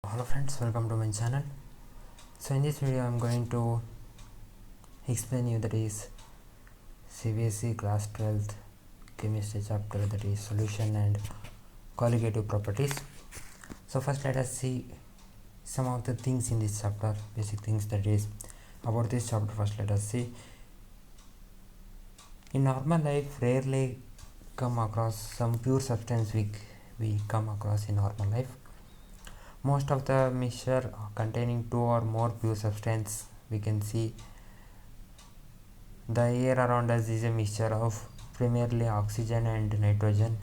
Hello friends, welcome to my channel. So in this video I am going to explain you that is Cbse class 12th chemistry chapter, that is solution and colligative properties. So first let us see some of the things in this chapter, basic things that is about this chapter. First let us see, in normal life rarely come across some pure substance we come across in normal life. Most of the mixture containing two or more pure substance, we can see the air around us is a mixture of primarily oxygen and nitrogen.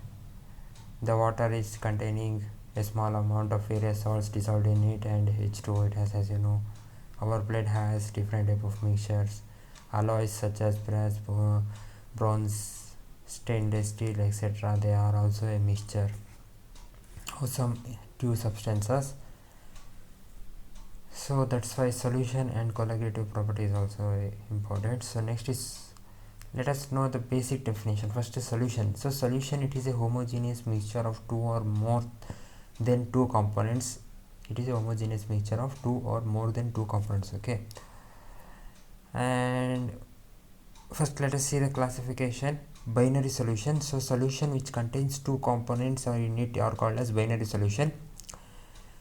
The water is containing a small amount of various salts dissolved in it, and H2O it has, as you know. Our blood has different type of mixtures. Alloys such as brass, bronze, stainless steel, etc. They are also a mixture of some two substances. So that's why solution and colligative property is also important. So next is, let us know the basic definition. First is solution. So solution, it is a homogeneous mixture of two or more than two components. It is a homogeneous mixture of two or more than two components. Okay. And first let us see the classification. Binary solution. So solution which contains two components or in it are called as binary solution.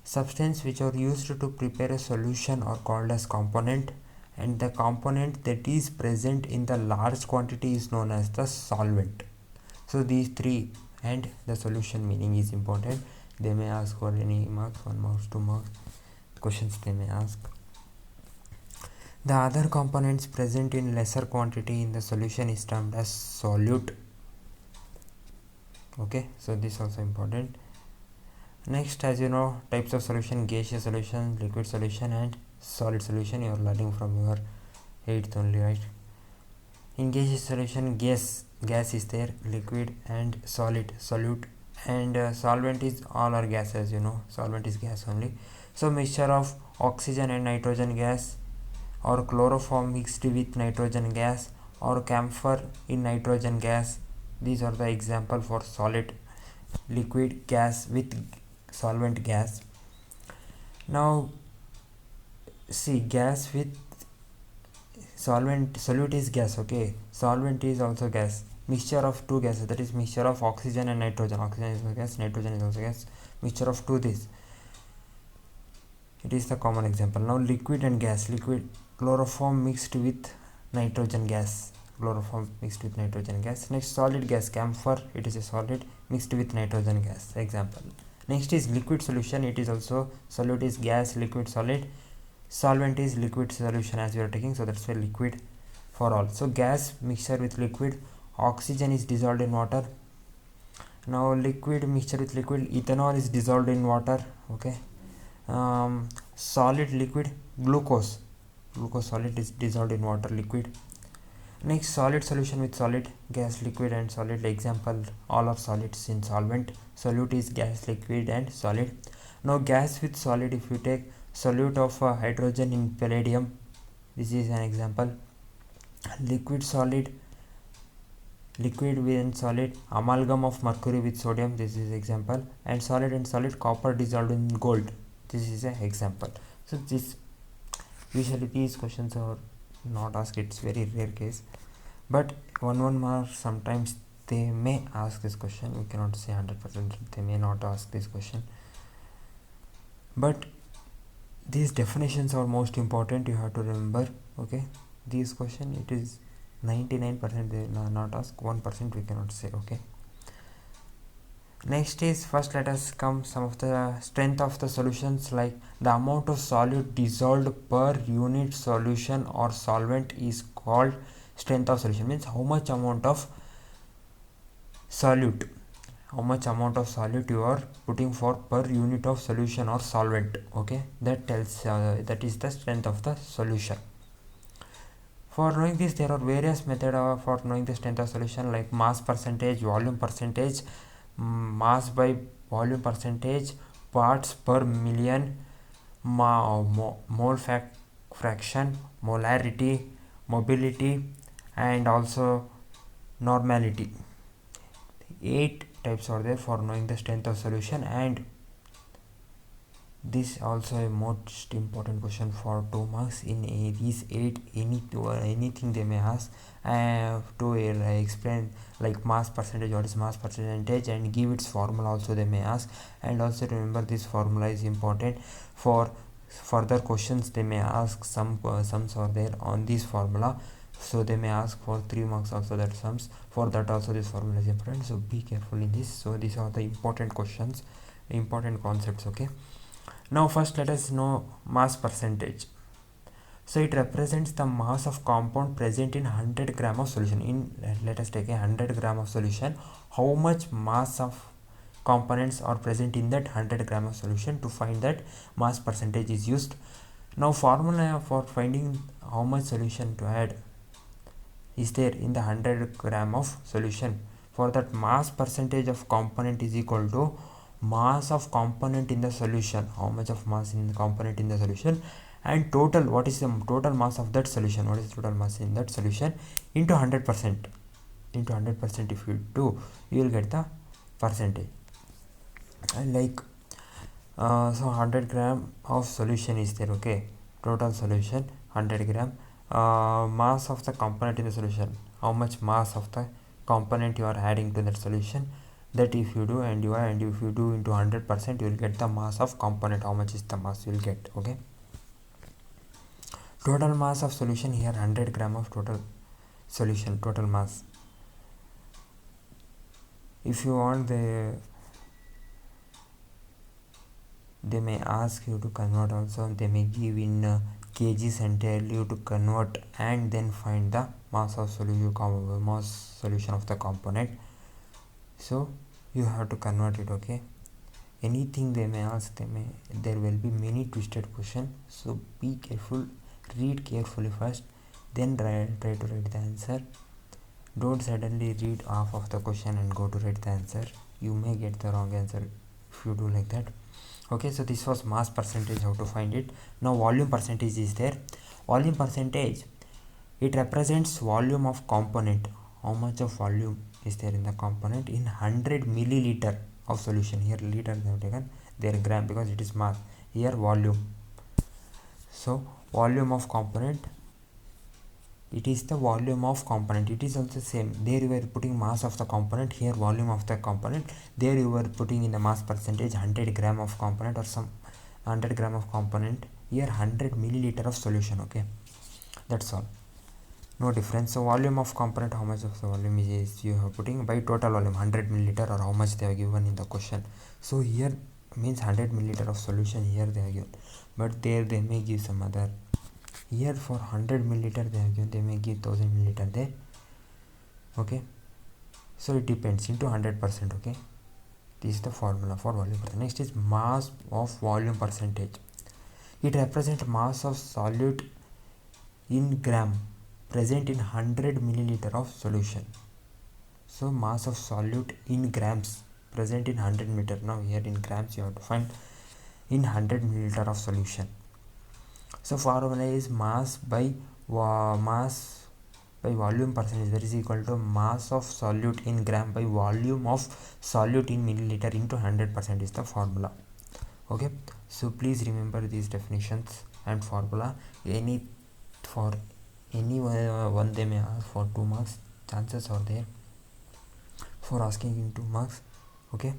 Substance which are used to prepare a solution are called as component, and the component that is present in the large quantity is known as the solvent. So these three and the solution meaning is important. They may ask for any marks, 1 marks, 2 marks questions they may ask. The other components present in lesser quantity in the solution is termed as solute. Okay, so this is also important. Next, as you know, types of solution: gaseous solution, liquid solution and solid solution. You are learning from your 8th only, right? In gaseous solution, gas is there, liquid and solid, solute, and solvent is all are gas, as you know. Solvent is gas only. So mixture of oxygen and nitrogen gas, or chloroform mixed with nitrogen gas, or camphor in nitrogen gas. These are the example for solid, liquid, gas with solvent gas. Now see, gas with solvent, solute is gas. Okay, solvent is also gas. Mixture of two gases, that is mixture of oxygen and nitrogen. Oxygen is also gas, nitrogen is also gas. Mixture of two this, it is the common example. Now liquid and gas. Liquid, chloroform mixed with nitrogen gas. Chloroform mixed with nitrogen gas. Next, solid gas, camphor, it is a solid mixed with nitrogen gas. Example. Next is liquid solution. It is also, solute is gas, liquid, solid. Solvent is liquid solution as we are taking, so that's why liquid for all. So gas mixture with liquid, oxygen is dissolved in water. Now liquid mixture with liquid, ethanol is dissolved in water. Okay. Solid, liquid, glucose solid is dissolved in water, liquid. Next, solid solution with solid, gas, liquid and solid. Example, all are solids in solvent. Solute is gas, liquid and solid. Now gas with solid, if you take solute of hydrogen in palladium, this is an example. Liquid solid, liquid with solid, amalgam of mercury with sodium, this is example. And solid, copper dissolved in gold, this is an example. So this, usually these questions are not asked, it's very rare case, but one mark sometimes they may ask this question. We cannot say 100% they may not ask this question, but these definitions are most important, you have to remember. Okay, these question, it is 99% they not ask, 1% we cannot say. Okay, next is, first let us come some of the strength of the solutions, like the amount of solute dissolved per unit solution or solvent is called strength of solution. Means how much amount of solute you are putting for per unit of solution or solvent. Okay, that tells that is the strength of the solution. For knowing this, there are various methods for knowing the strength of solution, like mass percentage, volume percentage, mass by volume percentage, parts per million, mole fraction, molarity, mobility and also normality. 8 types are there for knowing the strength of solution, and This also a most important question for 2 marks. In these 8 anything they may ask to explain like mass percentage, what is mass percentage, and give its formula also they may ask. And also remember, this formula is important for further questions. They may ask some sums are there on this formula, so they may ask for 3 marks also that sums. For that also this formula is important, so be careful in this. So these are the important questions, important concepts. Okay, now first let us know mass percentage. So it represents the mass of compound present in 100 gram of solution. Let us take a 100 gram of solution. How much mass of components are present in that 100 gram of solution? To find that, mass percentage is used. Now formula for finding how much solution to add is there in the 100 gram of solution. For that, mass percentage of component is equal to mass of component in the solution, how much of mass in the component in the solution, and total, what is the total mass of that solution, what is the total mass in that solution, into 100%. Into 100%, if you do, you will get the percentage. And like so 100 gram of solution is there. Okay, total solution 100 gram. Mass of the component in the solution, how much mass of the component you are adding to that solution, that if you do, and if you do into 100%, you will get the mass of component, how much is the mass you will get. Okay, total mass of solution here 100 gram of total solution, total mass. If you want, they may ask you to convert also. They may give in kgs and tell you to convert and then find the mass of solution of the component. So you have to convert it. Okay, anything they may ask, there will be many twisted question, so be careful, read carefully first, then try to write the answer. Don't suddenly read half of the question and go to write the answer. You may get the wrong answer if you do like that. Okay, so this was mass percentage, how to find it. Now volume percentage is there. Volume percentage, it represents volume of component, how much of volume is there in the component in 100 milliliter of solution. Here liter they have taken, their gram, because it is mass, here volume. So volume of component, it is the volume of component. It is also same, there you were putting mass of the component, here volume of the component, there you were putting in the mass percentage 100 gram of component or some 100 gram of component, here 100 milliliter of solution. Okay, that's all, no difference. So volume of component, how much of the volume is you have putting by total volume 100 milliliter, or how much they have given in the question. So here means 100 milliliter of solution here they have given, but there they may give some other. Here for 100 milliliter they have given, they may give 1000 milliliter there. Okay, so it depends into 100%. Okay, this is the formula for volume percentage. Next is mass of volume percentage. It represents mass of solute in gram present in 100 milliliter of solution. So mass of solute in grams present in 100 milliliter. Now here in grams you have to find in 100 milliliter of solution. So formula is mass by volume percentage, that is equal to mass of solute in gram by volume of solute in milliliter into 100% is the formula. Okay, so please remember these definitions and formula. For any one they may ask for 2 marks, chances are there for asking in 2 marks. Okay,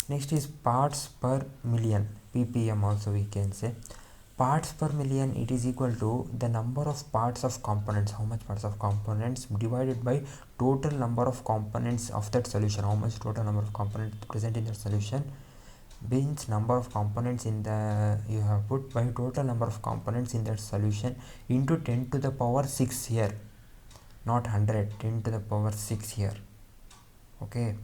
next is parts per million, ppm also we can say. Parts per million, it is equal to the number of parts of components, how much parts of components, divided by total number of components of that solution, how much total number of components present in that solution, means number of components in the, you have put by total number of components in that solution into 10 to the power 6 here, not 100, 10 to the power 6 here. Okay,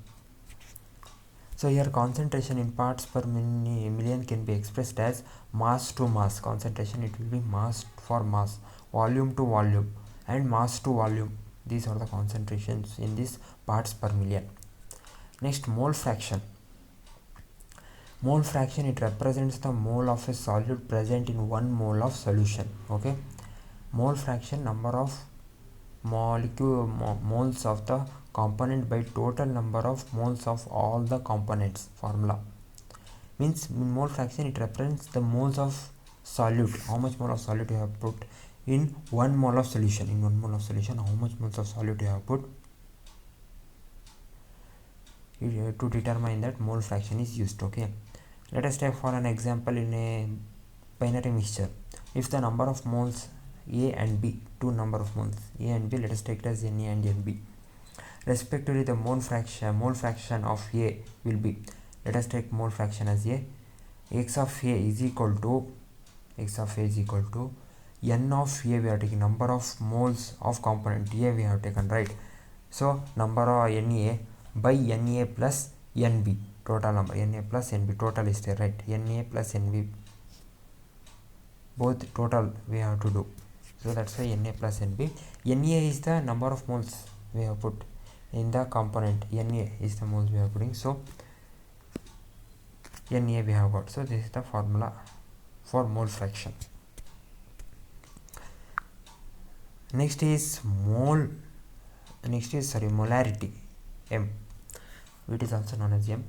so here concentration in parts per million can be expressed as mass to mass. Concentration, it will be mass for mass, volume to volume, and mass to volume. These are the concentrations in this parts per million. Next, mole fraction. Mole fraction, it represents the mole of a solute present in 1 mole of solution. Okay, mole fraction, number of moles of the component by total number of moles of all the components, formula. means in mole fraction it represents the moles of solute, how much mole of solute you have put in 1 mole of solution. In 1 mole of solution, how much moles of solute you have put, to determine that mole fraction is used. Okay, let us take for an example in a binary mixture. If the number of moles A and B, two number of moles A and B, let us take it as Na and Nb. Respectively, the mole fraction of A will be, let us take mole fraction as A. X of A is equal to N of A. We are taking number of moles of component A we have taken, right? So number of Na by Na plus Nb, total number Na plus Nb, total is there, right? Na plus Nb, both total we have to do. So that's why Na plus Nb. Na is the number of moles we have put in the component. Na is the moles we are putting. So Na we have got. So this is the formula for mole fraction. Next is molarity, M. It is also known as M.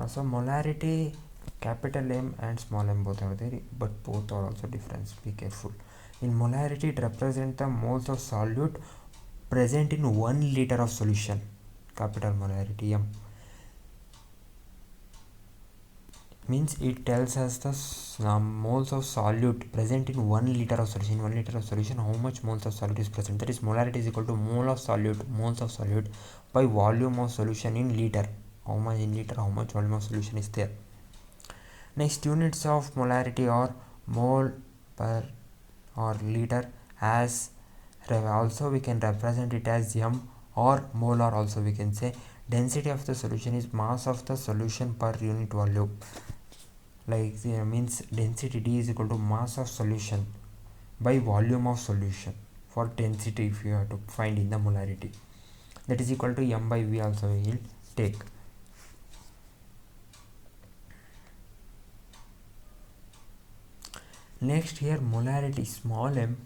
So molarity, capital M and small m both are there, but both are also different. Be careful. In molarity, it represents the moles of solute present in 1 liter of solution. Capital molarity M means it tells us the moles of solute present in 1 liter of solution. In 1 liter of solution, how much moles of solute is present. That is, molarity is equal to moles of solute by volume of solution in liter. How much in liter, how much volume of solution is there. Next, units of molarity are mole per or liter. As also we can represent it as M, or molar also we can say. Density of the solution is mass of the solution per unit volume. Like means density D is equal to mass of solution by volume of solution. For density, if you have to find in the molarity, that is equal to M by V also we will take. Next, here molarity, small m,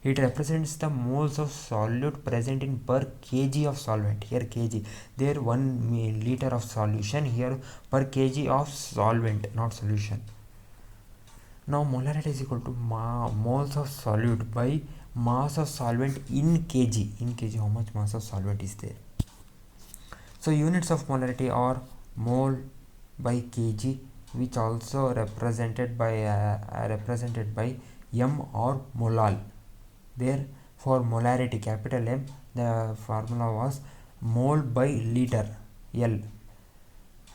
it represents the moles of solute present in per kg of solvent. Here kg, there 1 liter of solution, here per kg of solvent, not solution. Now molarity is equal to moles of solute by mass of solvent in kg. In kg, how much mass of solvent is there. So units of molarity are mole by kg, which also represented by M or molal. There for molarity, capital M, the formula was mole by liter, L,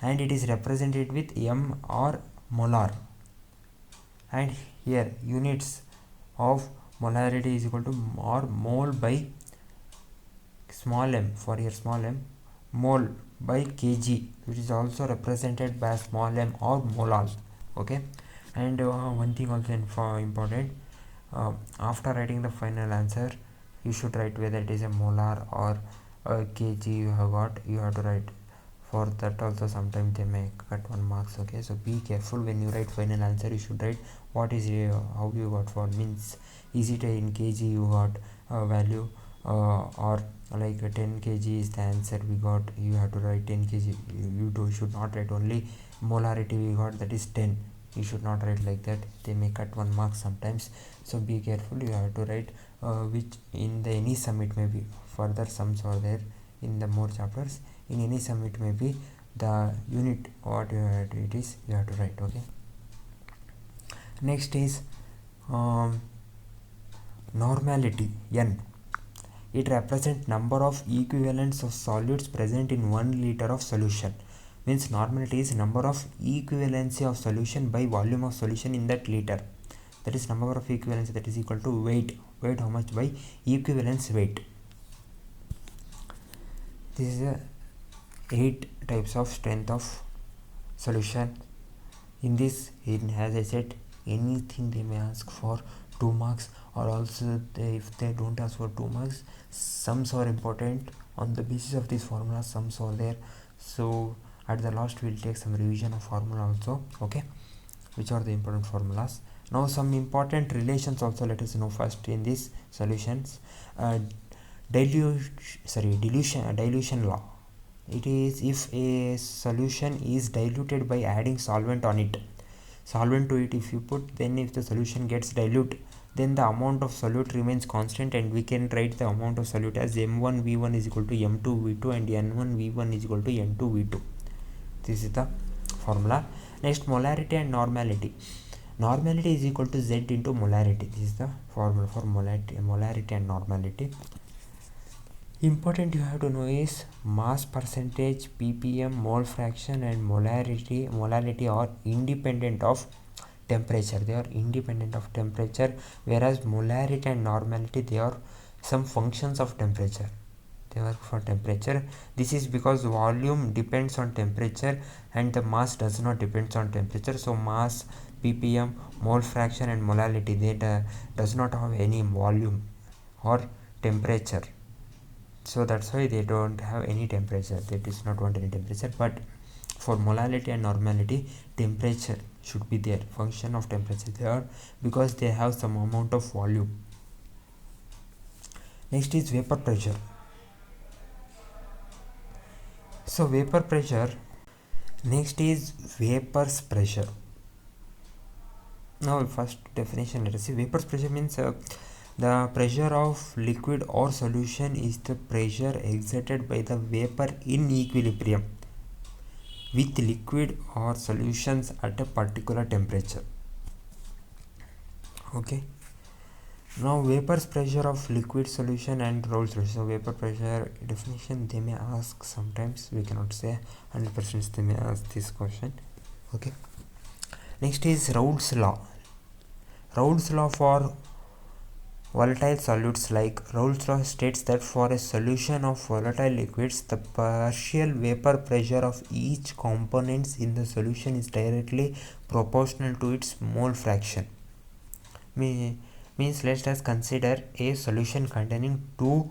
and it is represented with M or molar. And here units of molarity is equal to or mole by small m, for here small m, mole by kg, which is also represented by small m or molal. Okay, and one thing also important, after writing the final answer, you should write whether it is a molar or a kg you have got. You have to write. For that also sometimes they may cut 1 marks. Okay, so be careful when you write final answer. You should write what is how you got for, means is it in kg you got value, or like 10 kg is the answer we got, you have to write 10 kg. You should not write only molarity we got, that is 10. You should not write like that, they may cut 1 mark sometimes. So be careful, you have to write which in the any sum it may be. Further sums are there in the more chapters. In any sum it may be the unit what it is you have to write. Okay, next is normality, N. It represents number of equivalents of solutes present in 1 liter of solution. Means normality is number of equivalency of solution by volume of solution in that liter. That is number of equivalency, that is equal to weight. Weight how much by equivalence weight. This is 8 types of strength of solution. In this, as I said, anything they may ask for 2 marks, or also if they don't ask for 2 marks, sums are important. On the basis of this formula, sums are there. So at the last we'll take some revision of formula also. Okay, which are the important formulas. Now some important relations also let us know first in these solutions. Dilution law. It is if a solution is diluted by adding solvent on it. Solvent to it if you put, then if the solution gets dilute, then the amount of solute remains constant, and we can write the amount of solute as m1 v1 is equal to m2 v2 and n1 v1 is equal to n2 v2. This is the formula. Next, molarity and normality. Normality is equal to Z into molarity. This is the formula for molarity and normality. Important you have to know is mass percentage, ppm, mole fraction and molarity are independent of temperature. They are independent of temperature, whereas molarity and normality, they are some functions of temperature. They work for temperature. This is because volume depends on temperature and the mass does not depends on temperature. So mass, ppm, mole fraction and molarity, they does not have any volume or temperature. So that's why they don't have any temperature. They does not want any temperature. But for molarity and normality, temperature should be there, function of temperature there, because they have some amount of volume. Next is vapor pressure. So vapor pressure. Next is vapor's pressure. Now first definition, let us see. Vapor's pressure means the pressure of liquid or solution is the pressure exerted by the vapor in equilibrium with liquid or solutions at a particular temperature. Okay. Now vapor's pressure of liquid solution and Raoult's pressure. So vapor pressure definition, they may ask sometimes, we cannot say 100% they may ask this question. Okay. Next is Raoult's law. Raoult's law for volatile solutes. Like Raoult's law states that for a solution of volatile liquids, the partial vapor pressure of each component in the solution is directly proportional to its mole fraction. Means let us consider a solution containing two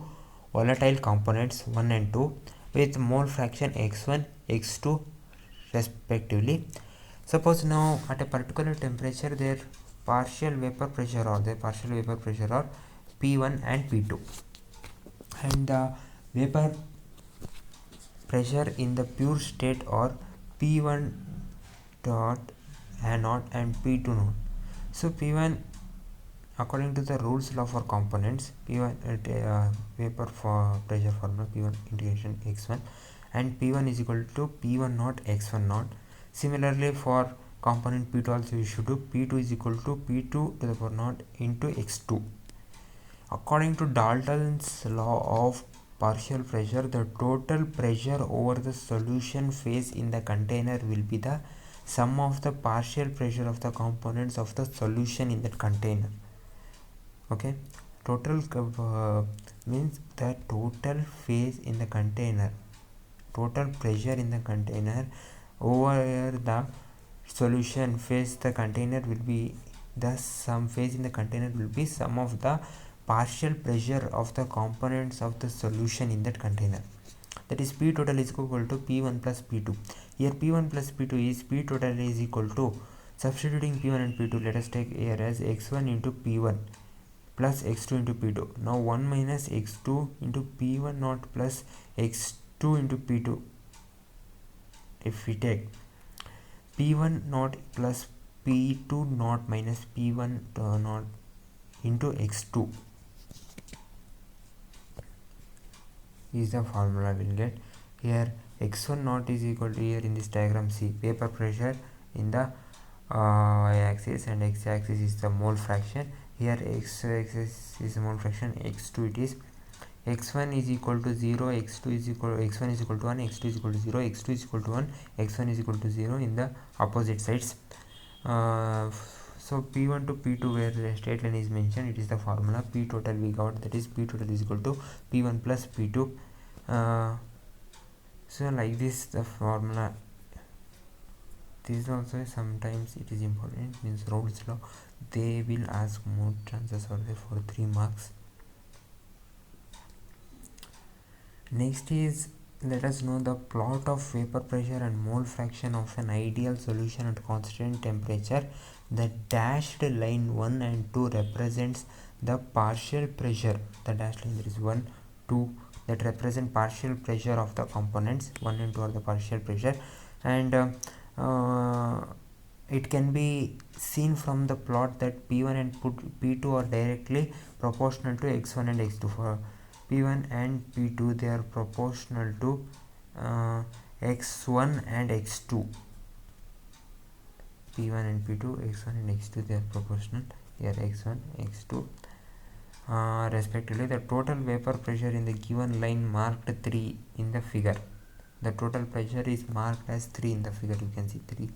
volatile components 1 and 2 with mole fraction x1, x2 respectively. Suppose now at a particular temperature their partial vapor pressure are P1 and P2, and the vapor pressure in the pure state are P1 dot A naught and P2 naught. So P1, according to the Raoult's law for components, P1 vapor for pressure formula P1 integration x1 and P1 is equal to P1 naught x1 naught. Similarly for component P2 also we should do P2 is equal to P2 to the power naught into x2. According to Dalton's law of partial pressure, the total pressure over the solution phase in the container will be the sum of the partial pressure of the components of the solution in that container. Okay, total means the total phase in the container, total pressure in the container over the solution phase the container will be the sum phase in the container will be sum of the partial pressure of the components of the solution in that container. That is P total is equal to P1 plus P2. Here P1 plus P2 is P total is equal to, substituting P1 and P2, let us take here as x1 into P1 plus x2 into P2. Now 1 minus x2 into P1 naught plus x2 into P2. If we take P1 naught plus P2 naught minus P1 naught into x2 is the formula we'll get. Here x1 naught is equal to, here in this diagram see vapor pressure in the y-axis and x-axis is the mole fraction. Here x-axis is the mole fraction, x2 it is x1 is equal to 0, x2 is equal x1 is equal to 1, x2 is equal to 0, x2 is equal to 1, x1 is equal to 0 in the opposite sides. So P1 to P2 where the straight line is mentioned, it is the formula P total we got, that is P total is equal to P1 plus P2. So like this the formula. This also sometimes it is important, means Raoult's law, they will ask more chances are there for 3 marks. Next is, let us know the plot of vapor pressure and mole fraction of an ideal solution at constant temperature. The dashed line 1 and 2 represents the partial pressure. The dashed line there is 1, 2, that represent partial pressure of the components. 1 and 2 are the partial pressure, and it can be seen from the plot that P1 and P2 are directly proportional to x1 and x2. For P1 and P2, they are proportional to x1 and x2. P1 and P2, x1 and x2, they are proportional. Here x1, x2 respectively. The total vapor pressure in the given line marked 3 in the figure. The total pressure is marked as 3 in the figure. You can see 3.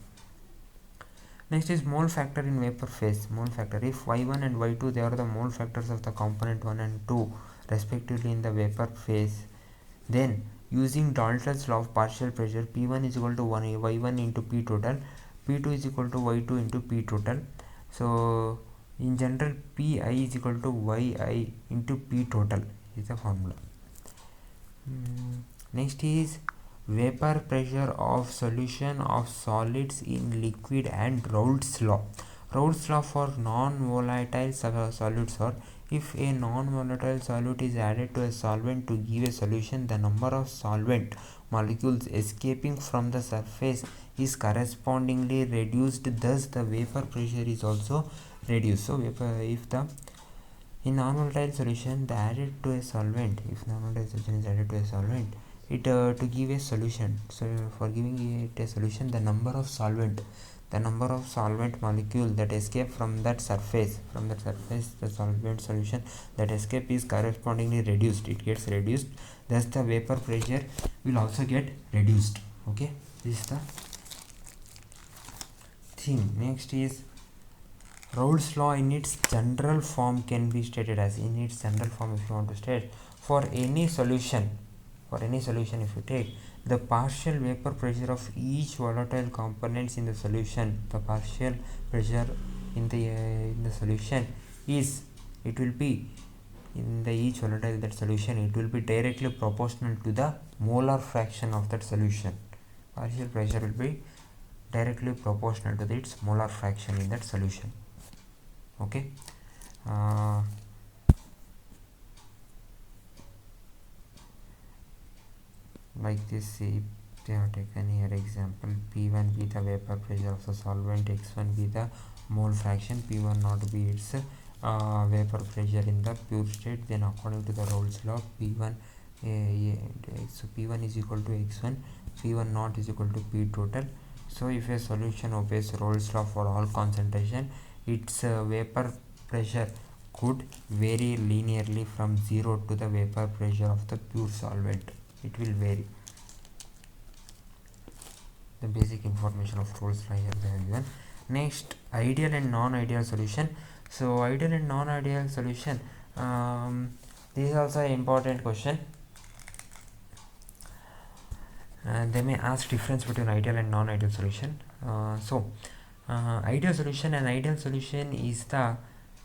Next is mole factor in vapor phase. Mole factor, if y1 and y2, they are the mole factors of the component 1 and 2 respectively in the vapor phase, then using Dalton's law of partial pressure, P1 is equal to y1 into P total, P2 is equal to y2 into P total. So in general, Pi is equal to yi into P total is the formula. Next is vapor pressure of solution of solids in liquid and Raoult's law. Raoult's law for non-volatile solids, or if a non-volatile solute is added to a solvent to give a solution, the number of solvent molecules escaping from the surface is correspondingly reduced. Thus, the vapor pressure is also reduced. So, in non-volatile solution, the added to a solvent, if non-volatile solution is added to a solvent, it to give a solution. So for giving it a solution, the number of solvent molecule that escape from that surface, the solvent solution that escape is correspondingly reduced. It gets reduced. Thus the vapor pressure will also get reduced. Okay, this is the thing. Next is Raoult's law in its general form can be stated as, in its general form, if you want to state, for any solution if you take the partial vapor pressure of each volatile components in the solution, the partial pressure in the solution is, it will be in the each volatile that solution, it will be directly proportional to the molar fraction of that solution. Partial pressure will be directly proportional to its molar fraction in that solution. Okay, like this, if they have taken here example, P1 be the vapor pressure of the solvent, X1 be the mole fraction, P1 not be its vapor pressure in the pure state, then according to the Raoult's law, P1 so P1 is equal to X1, P1 not is equal to P total. So if a solution obeys Raoult's law for all concentration, its vapor pressure could vary linearly from 0 to the vapor pressure of the pure solvent. It will vary. The basic information of Raoult's law here they have given. Next, ideal and non-ideal solution. So ideal and non-ideal solution, this is also an important question. They may ask difference between ideal and non-ideal solution. Ideal solution, an ideal solution is the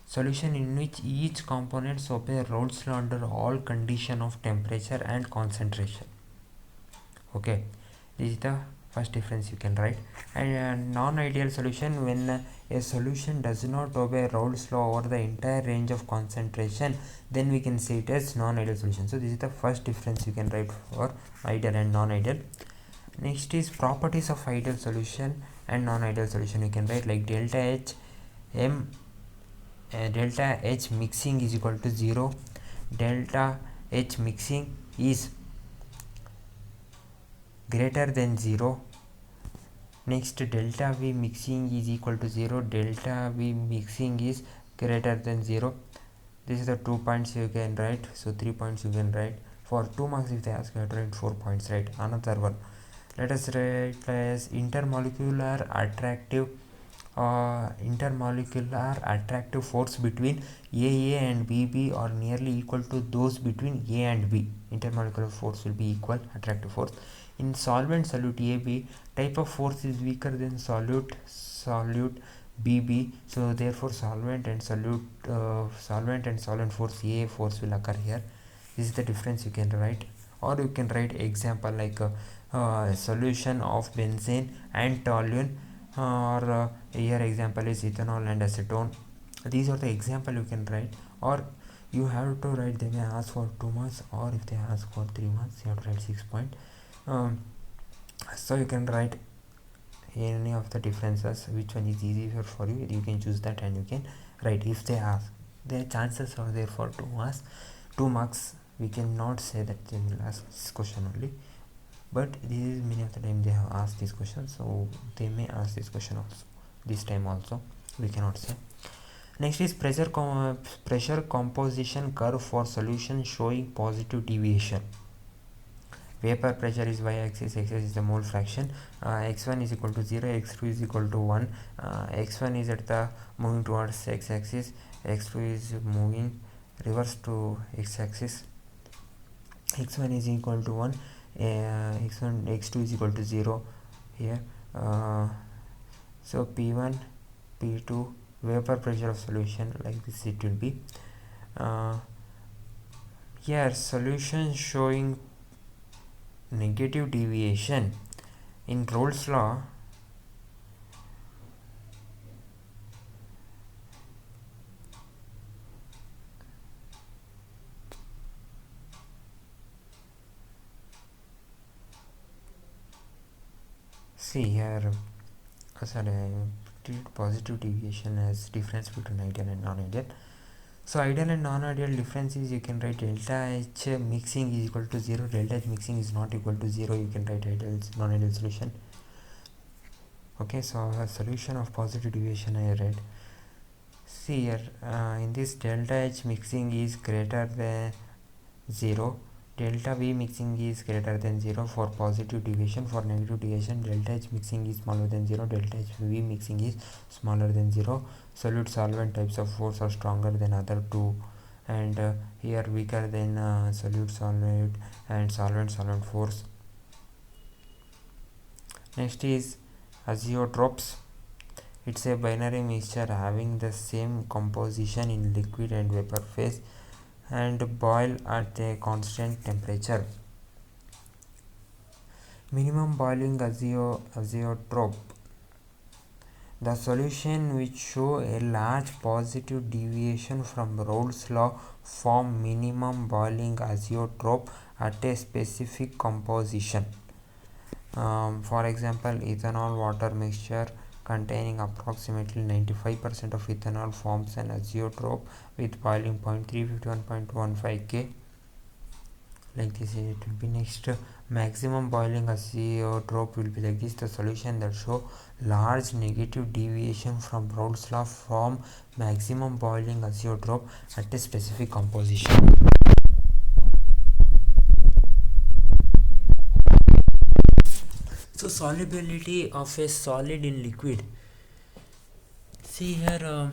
solution in which each components obey Raoult's law under all condition of temperature and concentration. Okay, this is the first difference you can write. And non-ideal solution, when a solution does not obey Raoult's law over the entire range of concentration, then we can say it as non-ideal solution. So this is the first difference you can write for ideal and non-ideal. Next is properties of ideal solution and non-ideal solution. You can write like delta H mixing is equal to 0. Delta H mixing is greater than 0. Next, delta V mixing is equal to 0. Delta V mixing is greater than 0. This is the 2 points you can write. So 3 points you can write. For 2 marks, if they ask, you have to write 4 points, right? Another one, let us write as intermolecular attractive force between AA and BB are nearly equal to those between A and B. Intermolecular force will be equal, attractive force. In solvent solute AB, type of force is weaker than solute BB. So therefore solvent and solvent force, AA force will occur here. This is the difference you can write. Or you can write example like solution of benzene and toluene, or here example is ethanol and acetone. These are the example you can write. Or you have to write, they may ask for 2 months, or if they ask for 3 months you have to write 6 point. So you can write any of the differences, which one is easier for you, you can choose that and you can write. If they ask, their chances are there for 2 marks. We cannot say that they will ask this question only, but this is many of the time they have asked this question, so they may ask this question also this time also, we cannot say. Next is pressure composition curve for solution showing positive deviation. Vapor pressure is y-axis, x-axis is the mole fraction. X1 is equal to 0, x2 is equal to 1. X1 is at the moving towards x-axis, x2 is moving reverse to x-axis. X1 is equal to 1, x2 is equal to 0 here. So P1, P2, vapor pressure of solution, like this it will be. Here solution showing negative deviation in Rolle's law. See here, sorry, I treat positive deviation as difference between ideal and non-ideal. So ideal and non-ideal difference is, you can write delta H mixing is equal to 0, delta H mixing is not equal to 0, you can write ideal non-ideal solution. Okay, so a solution of positive deviation I read. See here, in this delta H mixing is greater than 0, delta V mixing is greater than 0 for positive deviation. For negative deviation, delta H mixing is smaller than 0, delta H V mixing is smaller than 0. Solute solvent types of force are stronger than other two, and here weaker than solute solvent and solvent force. Next is azeotropes. It's a binary mixture having the same composition in liquid and vapor phase and boil at a constant temperature. Minimum boiling azeotrope. The solution which show a large positive deviation from Rolle's law form minimum boiling azeotrope at a specific composition. For example, ethanol water mixture containing approximately 95% of ethanol forms an azeotrope with boiling point 351.15 K. Like this it will be. Next, maximum boiling azeotrope will be like this. The solution that show large negative deviation from Rolle's law form maximum boiling azeotrope at a specific composition. So solubility of a solid in liquid. See here,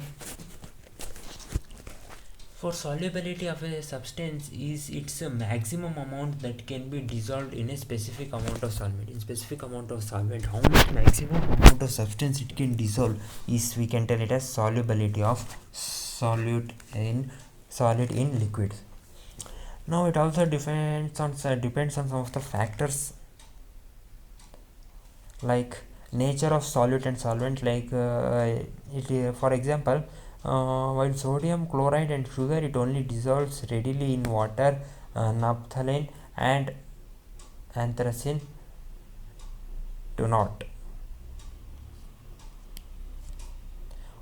for solubility of a substance is its a maximum amount that can be dissolved in a specific amount of solvent. In specific amount of solvent, how much maximum amount of substance it can dissolve is, we can tell it as solubility of solid in liquids. Now it also depends on some of the factors like nature of solute and solvent, like for example, while sodium chloride and sugar, it only dissolves readily in water, naphthalene and anthracene do not.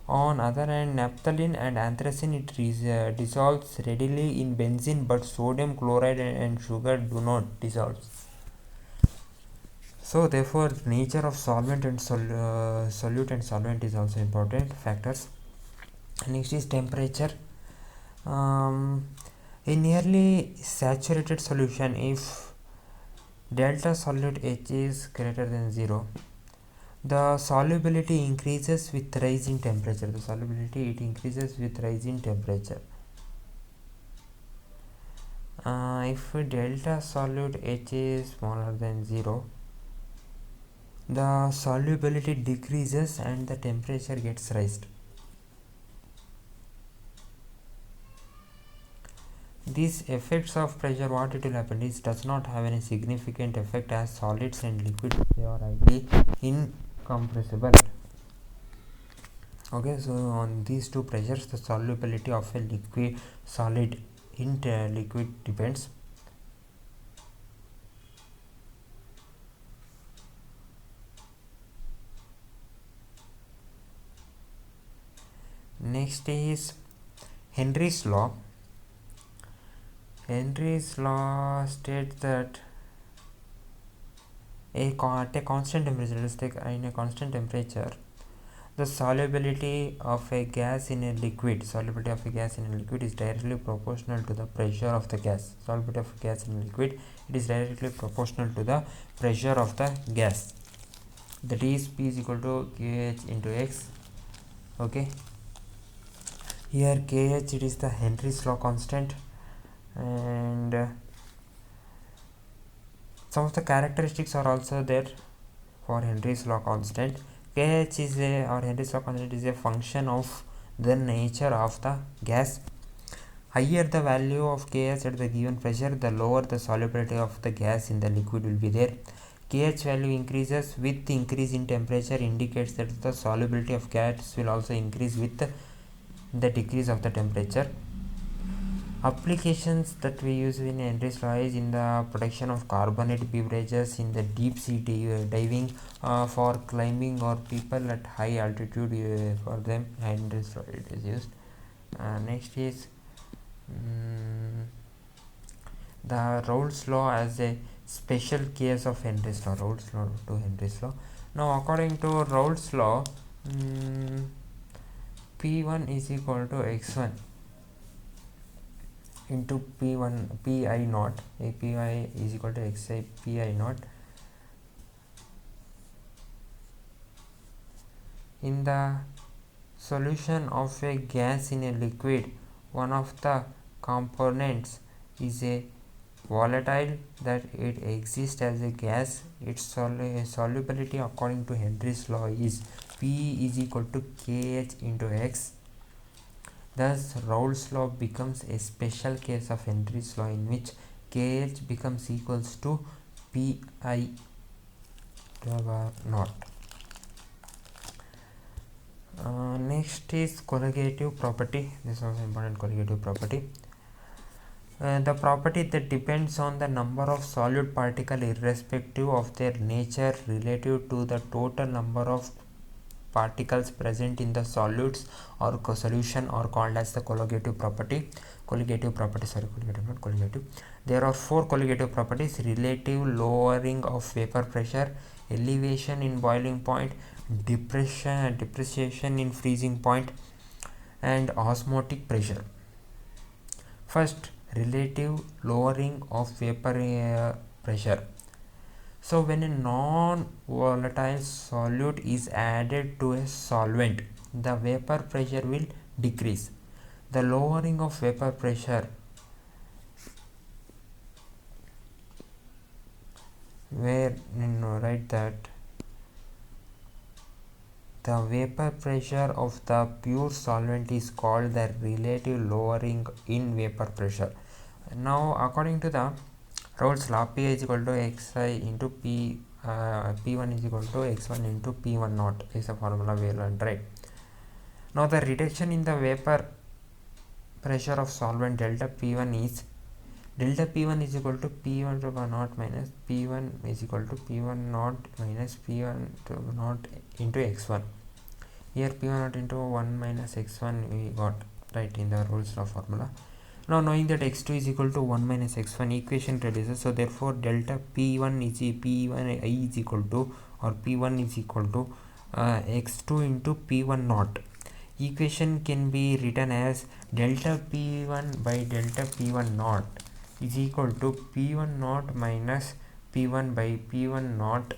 On other hand, naphthalene and anthracene it dissolves readily in benzene, but sodium chloride and sugar do not dissolve. So therefore, nature of solvent and solute and solvent is also important factors. Next is temperature. In nearly saturated solution, if delta solute H is greater than 0, the solubility increases with rise in temperature. The solubility it increases with rise in temperature. If delta solute H is smaller than 0, the solubility decreases and the temperature gets raised. These effects of pressure, what it will happen is, does not have any significant effect as solids and liquids, they are ideally incompressible. Okay, so on these two pressures the solubility of a liquid solid in liquid depends. Next is Henry's law. Henry's law states that at a constant temperature, let's take in a constant temperature, the solubility of a gas in a liquid, solubility of a gas in a liquid is directly proportional to the pressure of the gas. Solubility of gas in a liquid, it is directly proportional to the pressure of the gas. That is P is equal to kH into X. Okay. Here kH, it is the Henry's law constant, and some of the characteristics are also there for Henry's law constant. kH is a, or Henry's law constant is a function of the nature of the gas. Higher the value of kH at the given pressure, the lower the solubility of the gas in the liquid will be there. kH value increases with increase in temperature, indicates that the solubility of gas will also increase with the decrease of the temperature. Applications that we use in Henry's law is in the production of carbonated beverages, in the deep sea diving, for climbing or people at high altitude, for them Henry's law it is used. Next is the Rolle's law as a special case of Henry's law. Rolle's law to Henry's law. Now according to Rolle's law, P1 is equal to x1 into P1 Pi naught. Pi is equal to xi Pi naught. In the solution of a gas in a liquid, one of the components is a volatile that it exists as a gas. Its solubility according to Henry's law is P is equal to kH into X. Thus Rolle's law becomes a special case of Henry's law in which kH becomes equals to Pi naught. Next is colligative property. This is also important, colligative property. The property that depends on the number of solute particles irrespective of their nature relative to the total number of particles present in the solutes or solution are called as the colligative property. There are four colligative properties: relative lowering of vapor pressure, elevation in boiling point, depreciation in freezing point, and osmotic pressure. First, relative lowering of vapor pressure. So when a non-volatile solute is added to a solvent, the vapor pressure will decrease. The lowering of vapor pressure, where write that the vapor pressure of the pure solvent is called the relative lowering in vapor pressure. Now according to the Rolle's law, P is equal to xi into P1 is equal to x1 into P1 naught is the formula we learned, right? Now the reduction in the vapor pressure of solvent delta P1 is equal to P1 to naught minus P1 is equal to P1 naught minus P1 to naught into x1. Here P1 naught into 1 minus x1 we got, right, in the Rolle's law formula. Now knowing that x2 is equal to 1 minus x1, equation reduces, so therefore delta P1 is P1 I is equal to, or P1 is equal to x2 into P1 naught. Equation can be written as delta P1 by delta P1 naught is equal to P1 naught minus P1 by P1 naught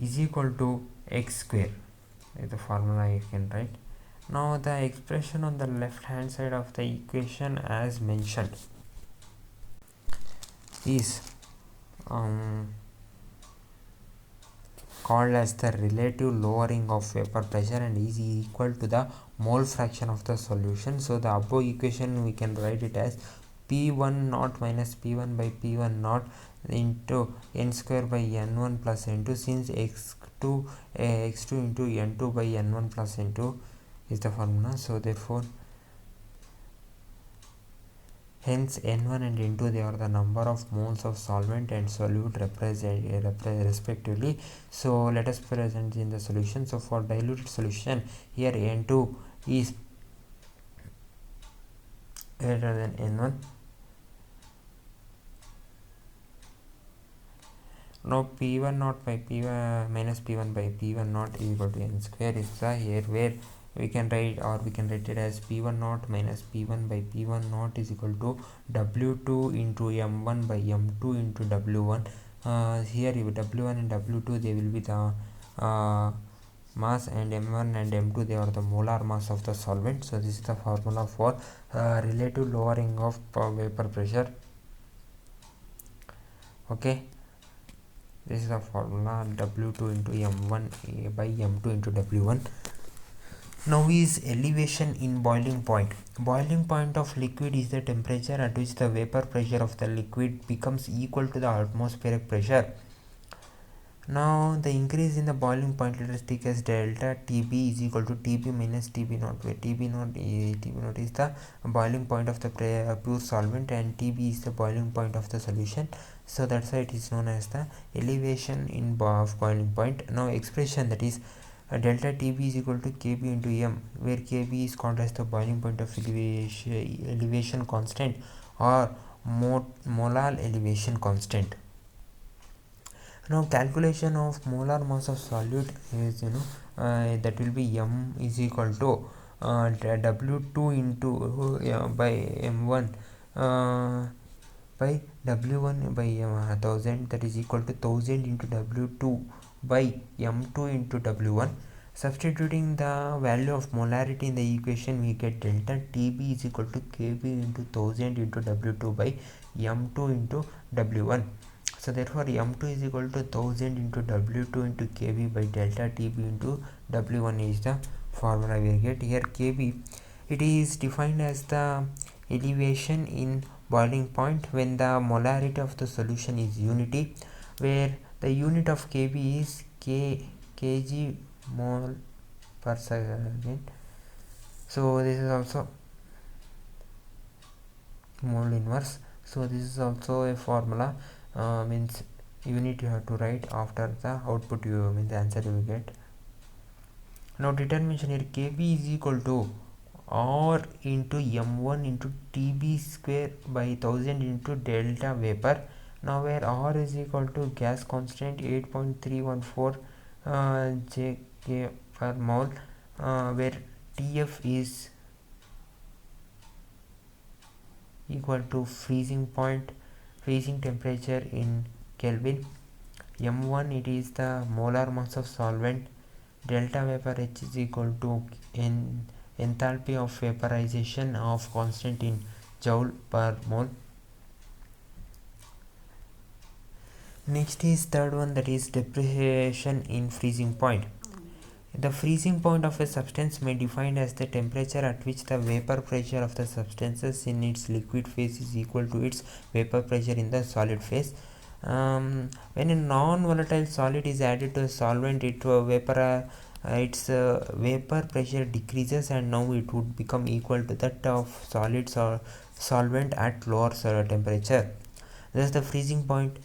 is equal to x square. The formula you can write. Now the expression on the left hand side of the equation as mentioned is called as the relative lowering of vapor pressure and is equal to the mole fraction of the solution. So the above equation we can write it as P1 naught minus P1 by P1 naught into n square by n1 plus n2, since x2 into n2 by n1 plus n2 is the formula. So therefore hence n1 and n2, they are the number of moles of solvent and solute respectively. So let us present in the solution. So for diluted solution, here n2 is greater than n1. Now p1 naught by p1 minus p1 by p1 naught is equal to n square is the here where we can write it as p1 naught minus p1 by p1 naught is equal to w2 into m1 by m2 into w1. Here w1 and w2, they will be the mass, and m1 and m2, they are the molar mass of the solvent. So this is the formula for relative lowering of vapor pressure. Okay, this is the formula w2 into m1 by m2 into w1. Now is elevation in boiling point. Boiling point of liquid is the temperature at which the vapor pressure of the liquid becomes equal to the atmospheric pressure. Now the increase in the boiling point, let us take as delta Tb is equal to Tb minus Tb naught, where Tb naught is the boiling point of the pure solvent and Tb is the boiling point of the solution. So that's why it is known as the elevation in boiling point. Now expression, that is delta Tb is equal to Kb into m, where Kb is called as the boiling point of elevation constant or molar elevation constant. Now calculation of molar mass of solute is that will be m is equal to w2 into by m1 by w1 by 1000, that is equal to 1000 into w2 by m2 into w1. Substituting the value of molarity in the equation, we get delta Tb is equal to Kb into 1000 into w2 by m2 into w1. So therefore m2 is equal to 1000 into w2 into Kb by delta Tb into w1 is the formula we get. Here Kb, it is defined as the elevation in boiling point when the molarity of the solution is unity, where the unit of Kb is kg mole per second. So this is also mole inverse. So this is also a formula, means unit you have to write after the output, you mean the answer you will get. Now determination, here Kb is equal to R into m1 into Tb square by 1000 into delta vapor. Now where R is equal to gas constant 8.314 J per mole, where Tf is equal to freezing temperature in Kelvin. m1, it is the molar mass of solvent. Delta vapor H is equal to enthalpy of vaporization of constant in joule per mole. Next is third one, that is depreciation in freezing point. The freezing point of a substance may be defined as the temperature at which the vapor pressure of the substances in its liquid phase is equal to its vapor pressure in the solid phase. When a non-volatile solid is added to a solvent, its vapor pressure decreases, and now it would become equal to that of solids or solvent at lower temperature. Thus the freezing point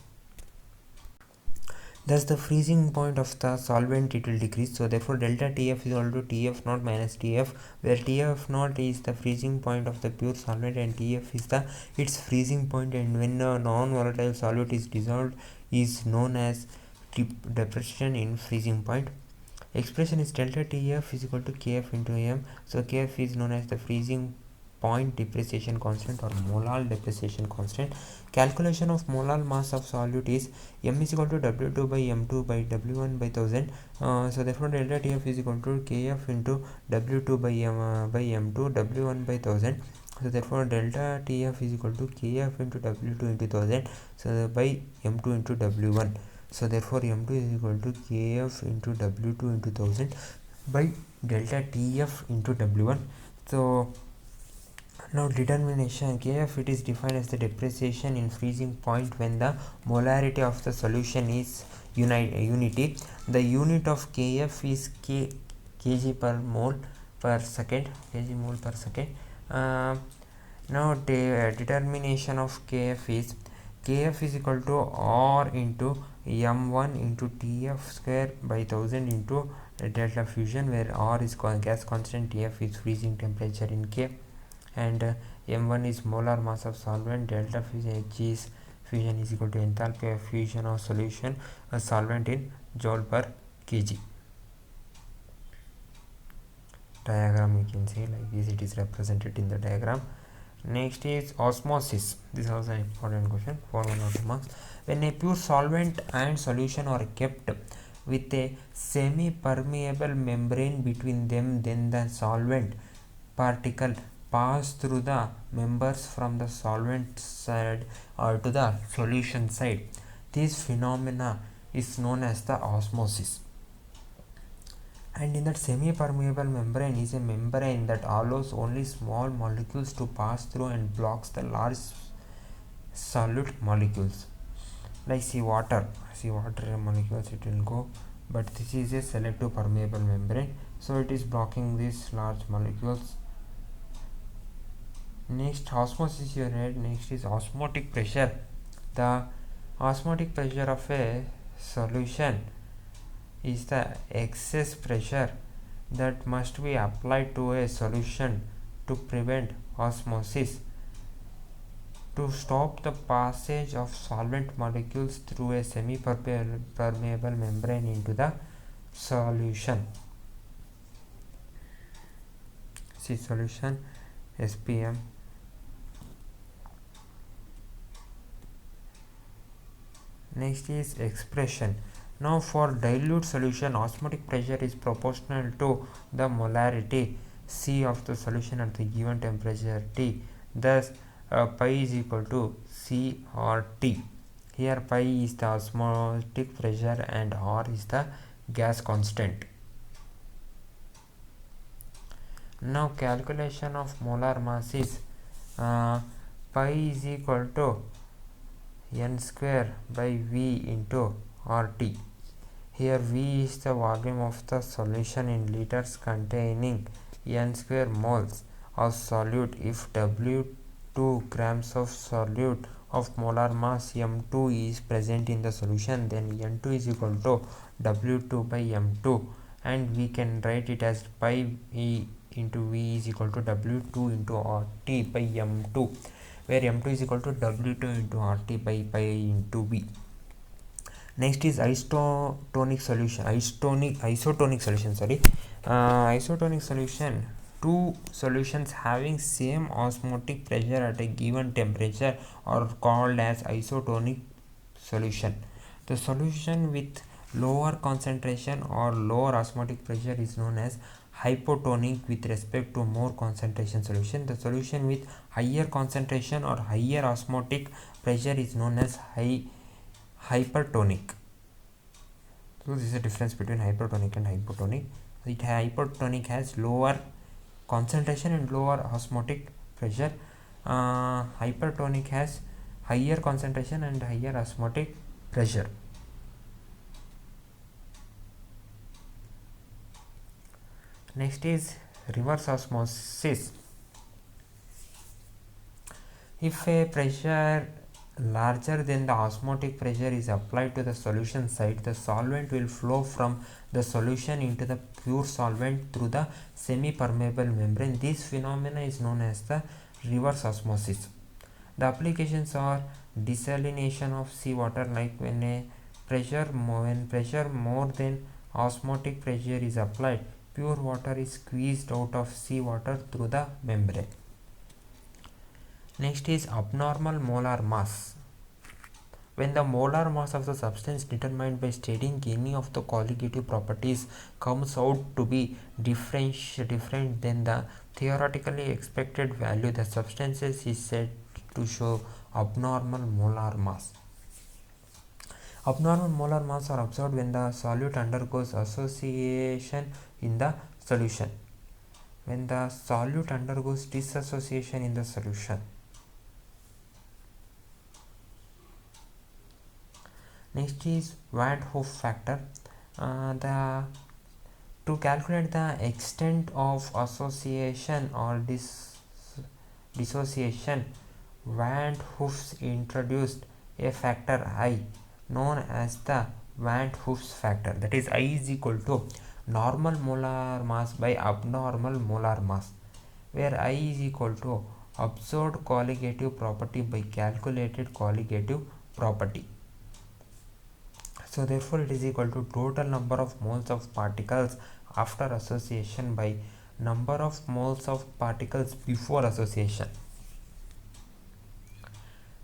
of the solvent, it will decrease. So therefore delta Tf is equal to Tf naught minus Tf, where Tf naught is the freezing point of the pure solvent and Tf is its freezing point, and when a non-volatile solute is dissolved is known as depression in freezing point. Expression is delta Tf is equal to Kf into m. So Kf is known as the freezing point depreciation constant or molar depreciation constant. Calculation of molar mass of solute is m is equal to w2 by m2 by w1 by 1000. So therefore delta Tf is equal to Kf into w2 by m2 w1 by 1000. So therefore delta Tf is equal to Kf into w2 into 1000, so by m2 into w1. So therefore m2 is equal to Kf into w2 into 1000 by delta Tf into w1. So Now determination Kf, it is defined as the depreciation in freezing point when the molarity of the solution is unity. The unit of Kf is kg per mole per second, now determination of Kf is equal to R into m1 into Tf square by 1000 into delta fusion, where R is gas constant, Tf is freezing temperature in K, and m1 is molar mass of solvent, delta fusion H is fusion is equal to enthalpy of fusion of solution a solvent in joule per kg. Diagram you can say like this, it is represented in the diagram. Next is osmosis. This is also an important question for 1 or 2 marks. When a pure solvent and solution are kept with a semi-permeable membrane between them, then the solvent particle pass through the members from the solvent side or to the solution side. This phenomena is known as the osmosis. And in that semi-permeable membrane is a membrane that allows only small molecules to pass through and blocks the large solute molecules. Like water molecules, it will go, but this is a selective permeable membrane, so it is blocking these large molecules. Next, osmosis you read. Next is osmotic pressure. The osmotic pressure of a solution is the excess pressure that must be applied to a solution to prevent osmosis, to stop the passage of solvent molecules through a semi-permeable membrane into the solution. See solution SPM. Next is expression. Now for dilute solution, osmotic pressure is proportional to the molarity C of the solution at the given temperature T. Thus pi is equal to C or T. Here pi is the osmotic pressure and R is the gas constant. Now calculation of molar mass is pi is equal to n square by V into RT. Here V is the volume of the solution in liters containing n square moles of solute. If W2 grams of solute of molar mass M2 is present in the solution, then N2 is equal to W2 by M2, and we can write it as pi E into V is equal to W2 into RT by M2, where M2 is equal to W2 into RT by pi into V. Next is isotonic solution. Isotonic solution. Two solutions having same osmotic pressure at a given temperature are called as isotonic solution. The solution with lower concentration or lower osmotic pressure is known as hypotonic with respect to more concentration solution. The solution with higher concentration or higher osmotic pressure is known as hypertonic. So this is the difference between hypertonic and hypotonic. Hypertonic has lower concentration and lower osmotic pressure. Hypertonic has higher concentration and higher osmotic pressure. Next is reverse osmosis. If a pressure larger than the osmotic pressure is applied to the solution side, the solvent will flow from the solution into the pure solvent through the semi-permeable membrane. This phenomena is known as the reverse osmosis. The applications are desalination of seawater, like when pressure more than osmotic pressure is applied, pure water is squeezed out of seawater through the membrane. Next is abnormal molar mass. When the molar mass of the substance determined by studying any of the colligative properties comes out to be different than the theoretically expected value, the substance is said to show abnormal molar mass. Abnormal molar mass are observed when the solute undergoes association in the solution. when the solute undergoes dissociation in the solution. Next is Van Hoff factor. The To calculate the extent of association or dissociation, Van Hoff introduced a factor I known as the Van Hoff's factor, that is I is equal to normal molar mass by abnormal molar mass, where I is equal to observed colligative property by calculated colligative property. So therefore it is equal to total number of moles of particles after association by number of moles of particles before association.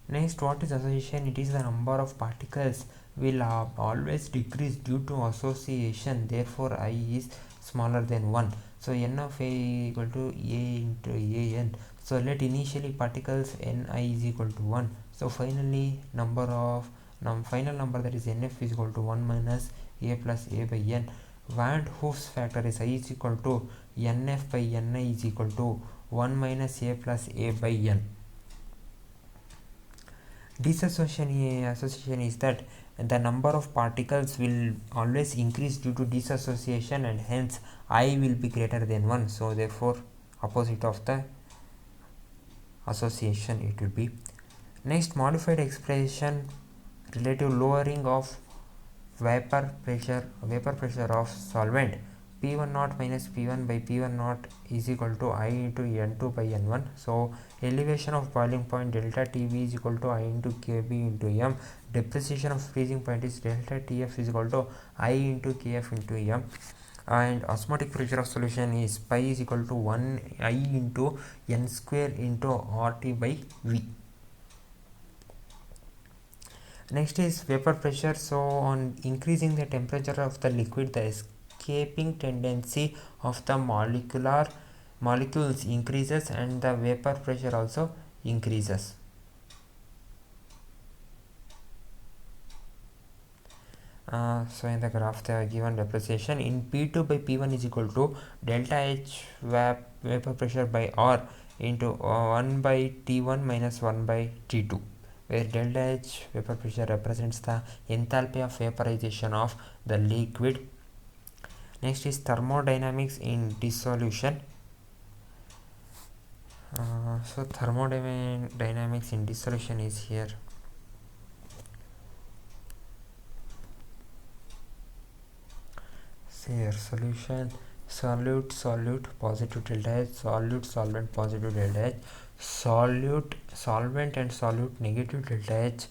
Next, what is association? It is the number of particles will always decrease due to association, therefore I is smaller than 1. So n of a equal to a into an. So let initially particles ni is equal to 1. So finally final number, that is nf, is equal to 1 minus a plus a by n. Van Hoff's factor is I is equal to nf by ni is equal to 1 minus a plus a by n. Association is that the number of particles will always increase due to dissociation, and hence I will be greater than 1. So therefore opposite of the association it will be. Next, modified expression, relative lowering of vapor pressure of solvent. P1 naught minus P1 by P1 naught is equal to I into N2 by N1. So elevation of boiling point delta TB is equal to I into KB into M. Depreciation of freezing point is delta TF is equal to I into KF into M. And osmotic pressure of solution is pi is equal to 1 I into N square into RT by V. Next is vapor pressure. So on increasing the temperature of the liquid, the escaping tendency of the molecules increases and the vapor pressure also increases. So in the graph they are given depreciation in P2 by P1 is equal to delta H vapor pressure by R into 1 by T1 minus 1 by T2, where delta H vapor pressure represents the enthalpy of vaporization of the liquid. Next is thermodynamics in dissolution. So thermodynamics in dissolution is here. Here solution, solute positive delta H, solvent positive delta H, solvent and solute negative delta H,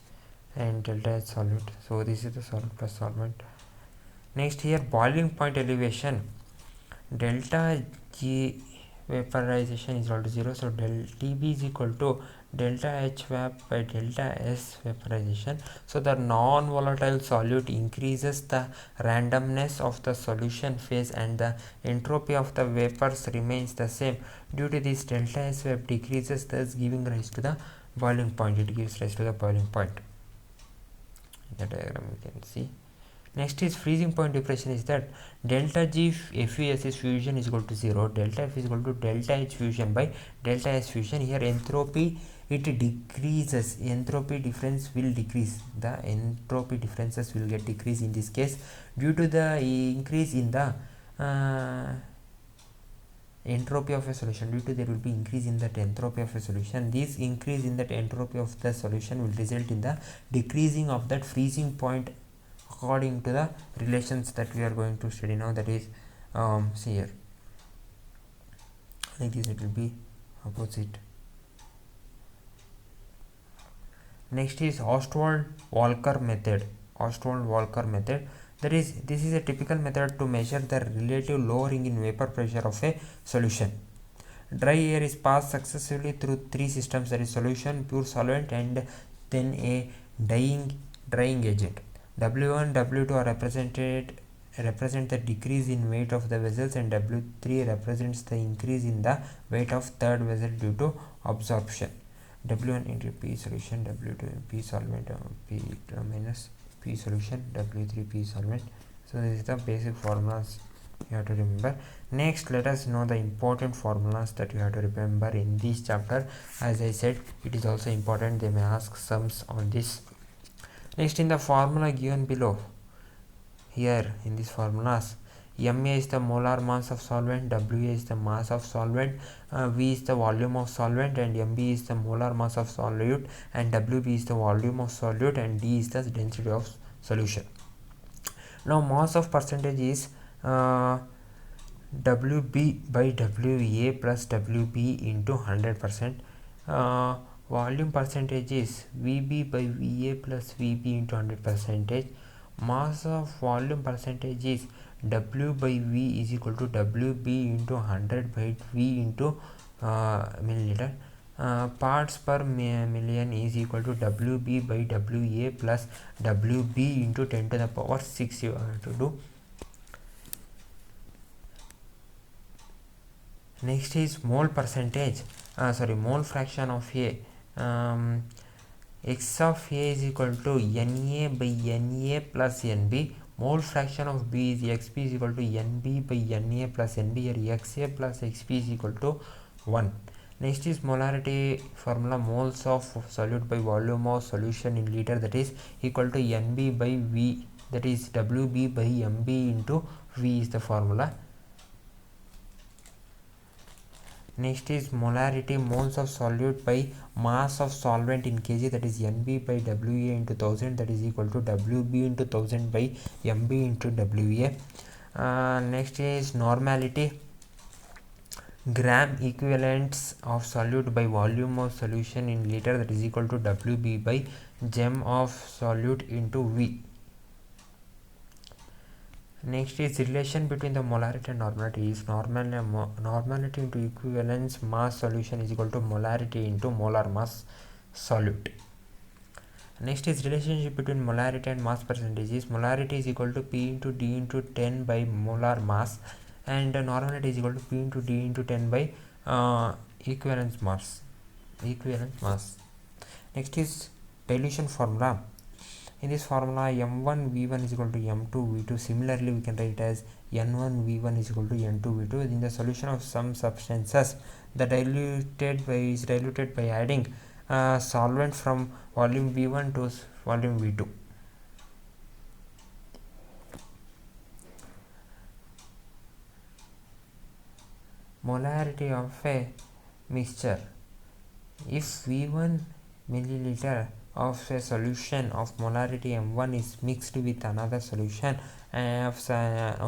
and delta H solute. So this is the solute plus solvent. Next, here boiling point elevation, delta G vaporization is equal to 0. So del TB is equal to delta H vap by delta S vaporization. So the non-volatile solute increases the randomness of the solution phase and the entropy of the vapors remains the same. Due to this, delta S vap decreases, thus giving rise to the boiling point. It gives rise to the boiling point. In the diagram you can see. Next is freezing point depression is that delta G FES fusion is equal to 0, delta F is equal to delta H fusion by delta S fusion. Here entropy it decreases, entropy difference will decrease, the entropy differences will get decreased in this case due to the increase in the entropy of a solution. Due to there will be increase in that entropy of a solution, this increase in that entropy of the solution will result in the decreasing of that freezing point according to the relations that we are going to study now, that is see here like this, it will be opposite. Next is Ostwald-Walker method. That is, this is a typical method to measure the relative lowering in vapor pressure of a solution. Dry air is passed successively through three systems, that is solution, pure solvent, and then a drying agent. W1, W2 are represent the decrease in weight of the vessels, and W3 represents the increase in the weight of third vessel due to absorption. W1 into P solution, W2 P solvent, P minus P solution, W3 P solvent. So this is the basic formulas you have to remember. Next, let us know the important formulas that you have to remember in this chapter. As I said, it is also important, they may ask sums on this. Next, in the formula given below, here in these formulas, Ma is the molar mass of solvent, Wa is the mass of solvent, V is the volume of solvent, and Mb is the molar mass of solute, and Wb is the volume of solute, and D is the density of solution. Now mass of percentage is Wb by Wa plus Wb into 100%. Volume percentage is Vb by Va plus Vb into 100%. Mass of volume percentage is W by V is equal to Wb into 100 by V into milliliter. Parts per million is equal to Wb by Wa plus Wb into 10 to the power 6 you have to do. Next is mole percentage, mole fraction of A. X of A is equal to Na by Na plus Nb. Mole fraction of B is Xb is equal to Nb by Na plus Nb. Here Xa plus Xb is equal to 1. Next is molarity formula, moles of solute by volume of solution in liter, that is equal to Nb by V, that is Wb by Mb into V is the formula. Next is molarity, moles of solute by mass of solvent in kg, that is Nb by Wa into 1000, that is equal to Wb into 1000 by Mb into Wa. Next is normality, gram equivalents of solute by volume of solution in liter, that is equal to Wb by gem of solute into V. Next is relation between the molarity and normality is normality into equivalence mass solution is equal to molarity into molar mass solute. Next is relationship between molarity and mass percentage is molarity is equal to P into D into 10 by molar mass, and normality is equal to P into D into 10 by equivalence mass. Next is dilution formula. In this formula, M1 V1 is equal to M2 V2. Similarly, we can write as N1 V1 is equal to N2 V2. In the solution of some substances, the is diluted by adding solvent from volume V1 to volume V2. Molarity of a mixture. If V1 milliliter of a solution of molarity M1 is mixed with another solution of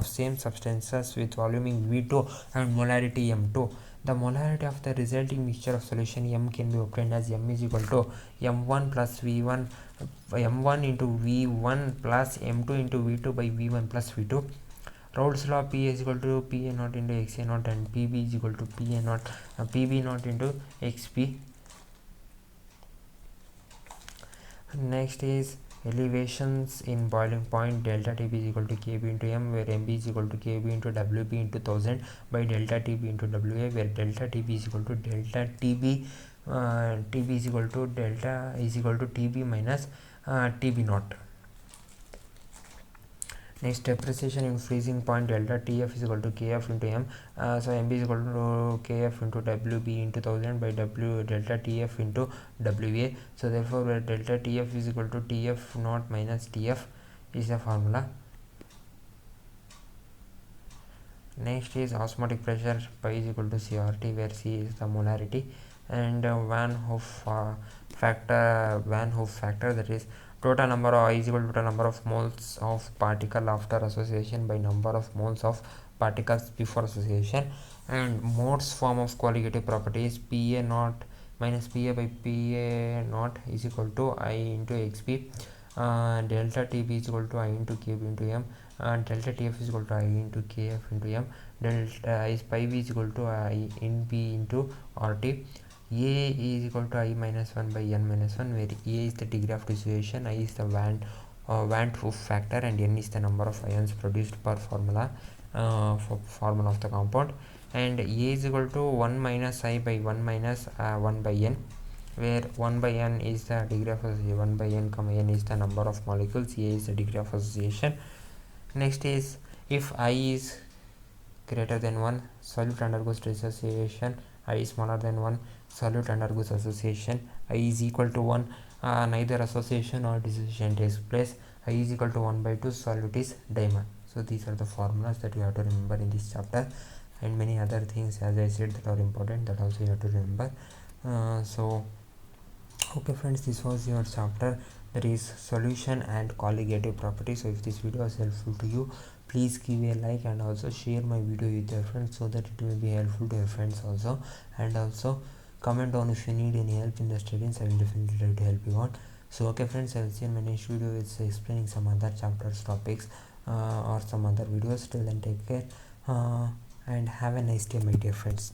same substances with volume V2 and molarity M2, the molarity of the resulting mixture of solution M can be obtained as M is equal to M1 plus V1 M1 into V1 plus M2 into V2 by V1 plus V2. Rolle's law, P is equal to PA naught into XA naught, and PB is equal to PA naught PB naught into XP. Next is elevations in boiling point. Delta TB is equal to KB into M, where MB is equal to KB into WB into 1000 by delta TB into WA, where delta TB is equal to delta TB TB is equal to delta is equal to TB minus TB naught. Next, depreciation in freezing point. Delta TF is equal to KF into M. So MB is equal to KF into WB into 1000 by delta TF into WA. So therefore, where delta TF is equal to TF naught minus TF is the formula. Next is osmotic pressure. Pi is equal to CRT, where C is the molarity, and Van Hoff factor, that is total number of I is equal to total number of moles of particle after association by number of moles of particles before association. And Morse form of colligative property is Pa naught minus Pa by Pa naught is equal to I into Xp. Delta TB is equal to I into Kb into M, and delta TF is equal to I into Kf into M. Delta is pi B is equal to I in B into RT. A is equal to I minus 1 by N minus 1, where A is the degree of dissociation, I is the Van Hoff factor, and N is the number of ions produced per formula of the compound. And A is equal to 1 minus I by 1 minus 1 by N, where 1 by N is the degree of association, 1 by N comma N is the number of molecules, A is the degree of association. Next is, if I is greater than 1, solute undergoes dissociation, I is smaller than 1, solute undergoes association, I is equal to 1, neither association or dissociation takes place, I is equal to 1 by 2, solute is dimer. So these are the formulas that you have to remember in this chapter, and many other things, as I said, that are important, that also you have to remember. So okay friends, this was your chapter, that is solution and colligative properties. So if this video was helpful to you, please give a like and also share my video with your friends, so that it will be helpful to your friends also. And also comment down if you need any help in the studies. I will definitely try to help you out. So okay friends, I will see you in my next video with explaining some other chapters, topics, or some other videos. Till then, take care, and have a nice day, my dear friends.